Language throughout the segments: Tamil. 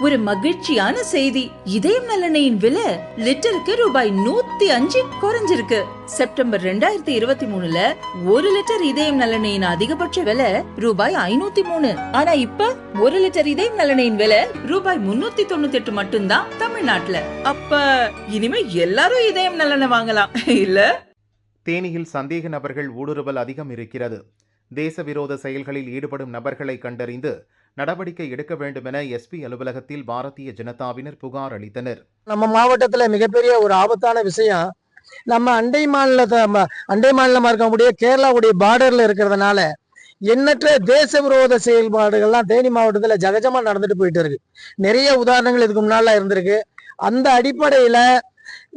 ஒரு மகிழ்ச்சியான செய்தி. இதயம் நல்லெண்ணெயின் விலை லிட்டருக்கு ரூபாய் 105 குறைஞ்சிருக்கு. செப்டம்பர் 2023ல 1 லிட்டர் இதயம் நல்லெண்ணெயின் அதிகபட்ச விலை ரூபாய் 503. ஆனா இப்ப 1 லிட்டர் இதயம் நல்லெண்ணெயின் விலை ரூபாய் 398 மட்டும்தான் தமிழ்நாட்டுல. அப்ப இனிமே எல்லாரும் இதயம் நல்லெண்ணெய் வாங்கலாம் இல்ல? தேனியில் சந்தேக நபர்கள் ஊடுருவல் அதிகம் இருக்கிறது. தேச விரோத செயல்களில் ஈடுபடும் நபர்களை கண்டறிந்து நடவடிக்கை எடுக்க வேண்டும் என எஸ்பி அலுவலகத்தில் பாரதிய ஜனதாவினர் புகார் அளித்தனர். நம்ம மாவட்டத்துல மிகப்பெரிய ஒரு ஆபத்தான விஷயம், நம்ம அண்டை மாநிலமா இருக்கக்கூடிய கேரளாவுடைய பார்டர்ல இருக்கிறதுனால எண்ணற்ற தேச விரோத செயல்பாடுகள்லாம் தேனி மாவட்டத்துல ஜகஜமா நடந்துட்டு போயிட்டு இருக்கு. நிறைய உதாரணங்கள் இதுக்கு முன்னால இருந்திருக்கு. அந்த அடிப்படையில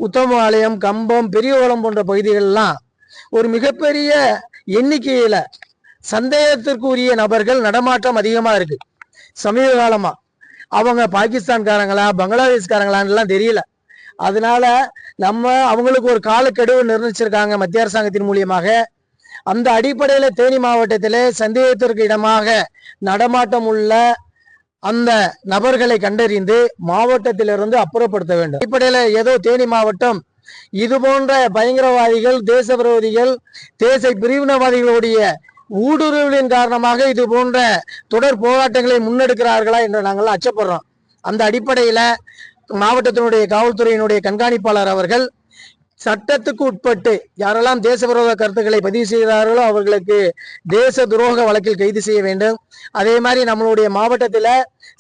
உத்தமபாளையம், கம்பம், பெரியகுளம் போன்ற பகுதிகள்லாம் ஒரு மிகப்பெரிய எண்ணிக்கையில சந்தேகத்திற்குரிய நபர்கள் நடமாட்டம் அதிகமா இருக்கு. சமீப காலமா அவங்க பாகிஸ்தான்காரங்களா பங்களாதேஷ்காரங்களான்னு தெரியல. அதனால நம்ம அவங்களுக்கு ஒரு காலக்கெடுவு நிர்ணயிச்சிருக்காங்க மத்திய அரசாங்கத்தின் மூலியமாக. அந்த அடிப்படையில தேனி மாவட்டத்திலே சந்தேகத்திற்கு இடமாக நடமாட்டம் உள்ள அந்த நபர்களை கண்டறிந்து மாவட்டத்திலிருந்து அப்புறப்படுத்த வேண்டும். அடிப்படையில ஏதோ தேனி மாவட்டம் இது போன்ற பயங்கரவாதிகள், தேச விரோதிகள், தேச பிரிவினவாதிகளுடைய ஊடுருவலின் காரணமாக இது போன்ற தொடர் போராட்டங்களை முன்னெடுக்கிறார்களா என்று நாங்கள் அச்சப்படுறோம். அந்த அடிப்படையில மாவட்டத்தினுடைய காவல்துறையினுடைய கண்காணிப்பாளர் அவர்கள் சட்டத்துக்கு உட்பட்டு யாரெல்லாம் தேச விரோத கருத்துக்களை பதிவு செய்கிறார்களோ அவர்களுக்கு தேச துரோக வழக்கில் கைது செய்ய வேண்டும். அதே மாதிரி நம்மளுடைய மாவட்டத்தில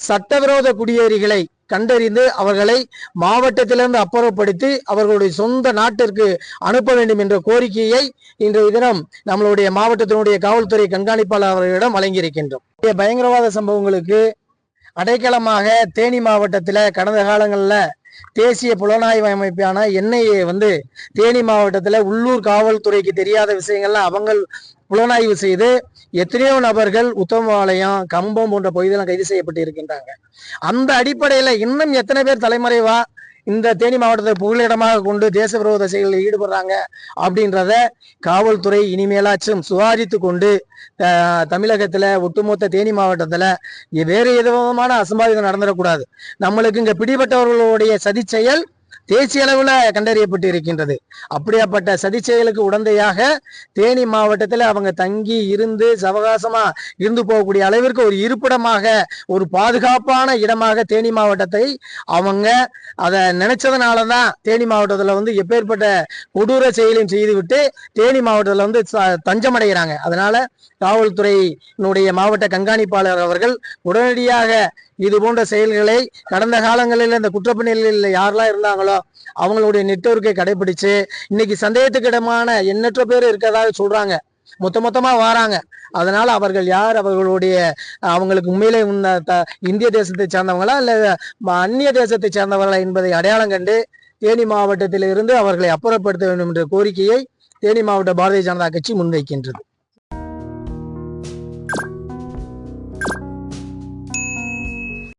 சட்டவிரோத குடியேறிகளை கண்டறிந்து அவர்களை மாவட்டத்திலிருந்து அப்புறப்படுத்தி அவர்களுடைய சொந்த நாட்டிற்கு அனுப்ப வேண்டும் என்ற கோரிக்கையை இன்றைய தினம் நம்மளுடைய மாவட்டத்தினுடைய காவல்துறை கண்காணிப்பாளர் அவர்களிடம் வழங்கியிருக்கின்றோம். பயங்கரவாத சம்பவங்களுக்கு அடைக்கலமாக தேனி மாவட்டத்தில கடந்த காலங்களில் தேசிய புலனாய்வு அமைப்பான NIA தேனி மாவட்டத்தில் உள்ளூர் காவல்துறைக்கு தெரியாத விஷயங்கள்லாம் அவங்க புலனாய்வு செய்து எத்தனையோ நபர்கள் உத்தமபாளையம், கம்பம் போன்ற பகுதியெல்லாம் கைது செய்யப்பட்டு இருக்கின்றாங்க. அந்த அடிப்படையில இன்னும் எத்தனை பேர் தலைமறைவா இந்த தேனி மாவட்டத்தை புகலிடமாக கொண்டு தேச விரோத செயல்களில் ஈடுபடுறாங்க அப்படின்றத காவல்துறை இனிமேலாச்சும் சுதாரித்து கொண்டு தமிழகத்துல ஒட்டுமொத்த தேனி மாவட்டத்துல வேறு விதமான அசம்பாவிதம் நடந்துடக்கூடாது. நம்மளுக்கு இங்க பிடிபட்டவர்களுடைய சதி செயல் தேசிய அளவுல கண்டறியப்பட்டு இருக்கின்றது. அப்படியாப்பட்ட சதி செயலுக்கு உடந்தையாக தேனி மாவட்டத்தில் அவங்க தங்கி இருந்து சவகாசமா இருந்து போகக்கூடிய அளவிற்கு ஒரு இருப்பிடமாக, ஒரு பாதுகாப்பான இடமாக தேனி மாவட்டத்தை அவங்க அதை நினைச்சதுனாலதான் தேனி மாவட்டத்துல எப்பேற்பட்ட கொடூர செயலையும் செய்துவிட்டு தேனி மாவட்டத்துல தஞ்சமடைகிறாங்க. அதனால காவல்துறையினுடைய மாவட்ட கண்காணிப்பாளர் அவர்கள் உடனடியாக இது போன்ற செயல்களை கடந்த காலங்களில் இந்த குற்றப்பணிகளில் யாரெல்லாம் இருந்தாங்களோ அவங்களுடைய நெட்வொர்க்கை கடைபிடிச்சு இன்னைக்கு சந்தேகத்துக்கிடமான எண்ணற்ற பேர் இருக்கிறதாக சொல்றாங்க, மொத்தமா வராங்க. அதனால அவர்கள் யார், அவங்களுக்கு உண்மையிலே இந்திய தேசத்தை சேர்ந்தவங்களா இல்ல அந்நிய தேசத்தை சேர்ந்தவர்களா என்பதை அடையாளம் கண்டு தேனி மாவட்டத்திலிருந்து அவர்களை அப்புறப்படுத்த வேண்டும் என்ற கோரிக்கையை தேனி மாவட்ட பாரதிய ஜனதா கட்சி முன்வைக்கின்றது.